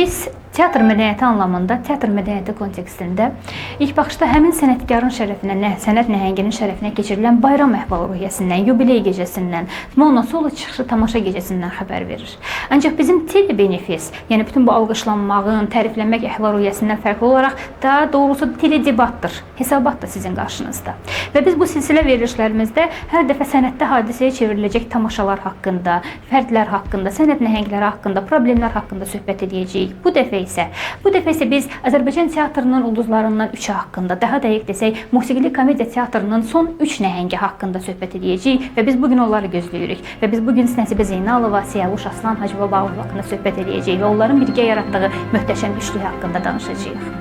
Biz teatr mədəniyyəti anlamında, teatr mədəniyyəti kontekstində ilk baxışda həmin sənətkarın şərəfinə, sənət nəhənginin şərəfinə keçirilən bayram əhval-ruhiyyəsindən, yubiley gecəsindən, mono solo çıxışı tamaşa gecəsindən xəbər verir. Ancaq bizim telebenefis, yəni bütün bu alqışlanmağın, təriflənmək əhval-ruhiyyəsindən fərqli olaraq daha doğrusu teledebatdır, hesabat da sizin qarşınızda. Və biz bu silsilə verilişlərimizdə hər dəfə sənətdə hadisəyə çevriləcək tamaşalar haqqında, fərdlər haqqında, sənət nəhəngləri haqqında, problemlər haqqında söhbət edəcəyik. Bu dəfə isə biz Azərbaycan teatrının ulduzlarından 3-ü haqqında, daha dəqiq desək, musiqili komediya teatrının son 3 nəhəngi haqqında söhbət edəcəyik və biz bugün onları gözləyirik. Və biz bugün Nəsibə Zeynalova, Siyavuş Aslan, Hacıbaba haqqında söhbət edəcəyik və onların birgə yaratdığı möhtəşəm üçlük haqqında danışacağıq.